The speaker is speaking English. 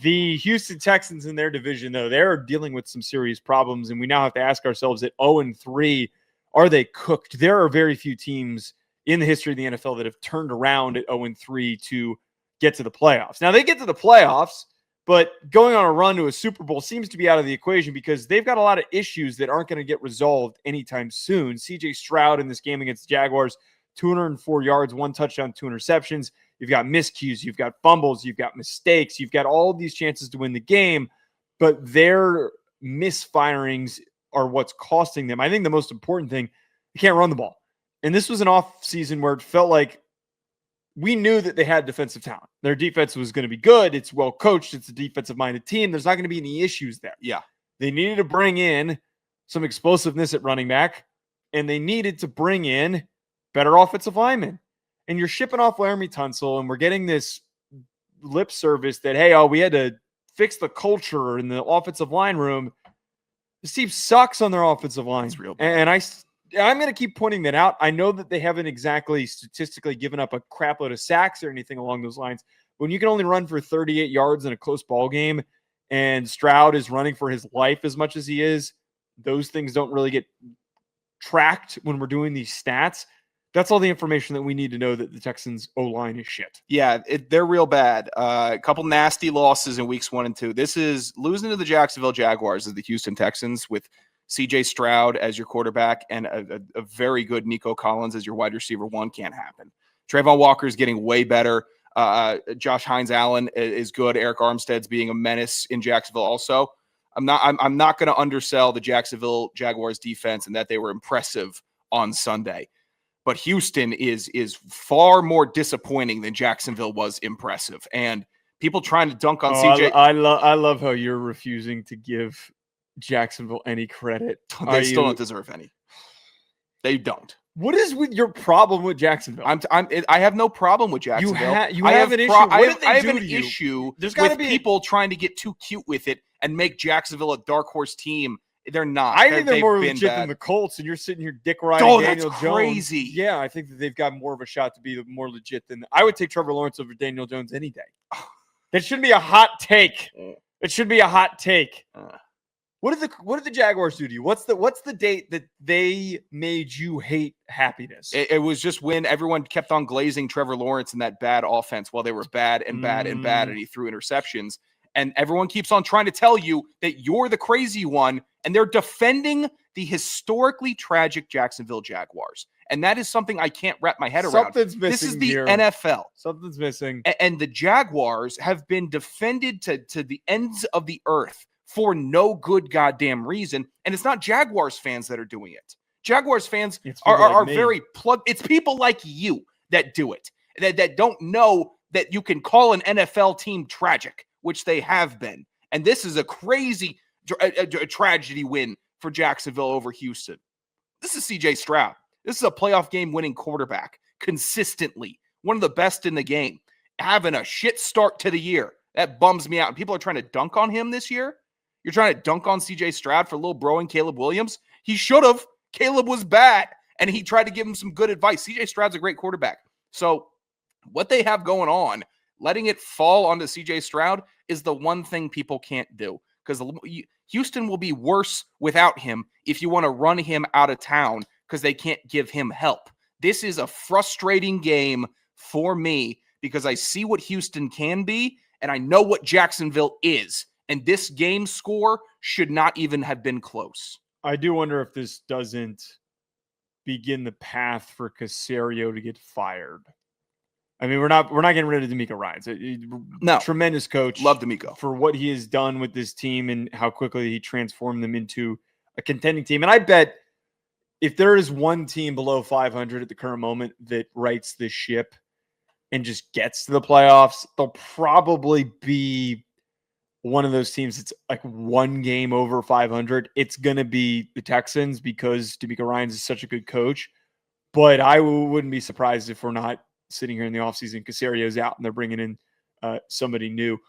The Houston Texans in their division, though, they're dealing with some serious problems, and we now have to ask ourselves at 0-3, are they cooked? There are very few teams in the history of the NFL that have turned around at 0-3 to get to the playoffs. Now, they get to the playoffs, but going on a run to a Super Bowl seems to be out of the equation because they've got a lot of issues that aren't going to get resolved anytime soon. CJ Stroud in this game against the Jaguars, 204 yards, 1 touchdown, 2 interceptions. You've got miscues, you've got fumbles, you've got mistakes, you've got all of these chances to win the game, but their misfirings are what's costing them. I think the most important thing, you can't run the ball. And this was an off season where it felt like we knew that they had defensive talent. Their defense was going to be good. It's well coached. It's a defensive-minded team. There's not going to be any issues there. Yeah. They needed to bring in some explosiveness at running back, and they needed to bring in better offensive linemen. And you're shipping off Laramie Tunsil, and we're getting this lip service that, hey, we had to fix the culture in the offensive line room. This team sucks on their offensive line. It's real bad. And I'm going to keep pointing that out. I know that they haven't exactly statistically given up a crap load of sacks or anything along those lines. When you can only run for 38 yards in a close ball game, and Stroud is running for his life as much as he is, those things don't really get tracked when we're doing these stats. That's all the information that we need to know that the Texans O-line is shit. Yeah, they're real bad. A couple nasty losses in weeks 1 and 2. This is losing to the Jacksonville Jaguars as the Houston Texans with CJ Stroud as your quarterback and a very good Nico Collins as your wide receiver 1 can't happen. Trayvon Walker is getting way better. Josh Hines-Allen is good. Eric Armstead's being a menace in Jacksonville also. I'm not going to undersell the Jacksonville Jaguars defense and that they were impressive on Sunday. But Houston is far more disappointing than Jacksonville was impressive. And people trying to dunk on CJ. I love how you're refusing to give Jacksonville any credit. They still don't deserve any. They don't. What is with your problem with Jacksonville? I have no problem with Jacksonville. You have an issue. I have an issue with people trying to get too cute with it and make Jacksonville a dark horse team. They're not. I think they're more legit than the Colts, and you're sitting here dick riding Daniel Jones. Crazy. Yeah, I think that they've got more of a shot to be more legit than I would take Trevor Lawrence over Daniel Jones any day. That shouldn't be a hot take. It should be a hot take. What did the Jaguars do to you? What's the date that they made you hate happiness? It was just when everyone kept on glazing Trevor Lawrence and that bad offense while they were bad and bad and bad, and he threw interceptions. And everyone keeps on trying to tell you that you're the crazy one, and they're defending the historically tragic Jacksonville Jaguars. And that is something I can't wrap my head around. Something's missing. This is the here. NFL. Something's missing. And the Jaguars have been defended to the ends of the earth for no good goddamn reason. And it's not Jaguars fans that are doing it. Jaguars fans are very plugged. It's people like you that do it, that don't know that you can call an NFL team tragic, which they have been. And this is a crazy tragedy win for Jacksonville over Houston. This is CJ Stroud. This is a playoff game winning quarterback consistently. One of the best in the game. Having a shit start to the year. That bums me out. And people are trying to dunk on him this year. You're trying to dunk on CJ Stroud for little bro and Caleb Williams. He should have. Caleb was bad. And he tried to give him some good advice. CJ Stroud's a great quarterback. So what they have going on, letting it fall onto CJ Stroud is the one thing people can't do, because Houston will be worse without him if you want to run him out of town because they can't give him help. This is a frustrating game for me because I see what Houston can be and I know what Jacksonville is. And this game score should not even have been close. I do wonder if this doesn't begin the path for Caserio to get fired. I mean, we're not getting rid of DeMeco Ryans. No. Tremendous coach. Love DeMeco. For what he has done with this team and how quickly he transformed them into a contending team. And I bet if there is one team below 500 at the current moment that rights this ship and just gets to the playoffs, they'll probably be one of those teams that's like one game over 500. It's going to be the Texans because DeMeco Ryans is such a good coach. But I wouldn't be surprised if we're not sitting here in the offseason, Caserio's out and they're bringing in somebody new.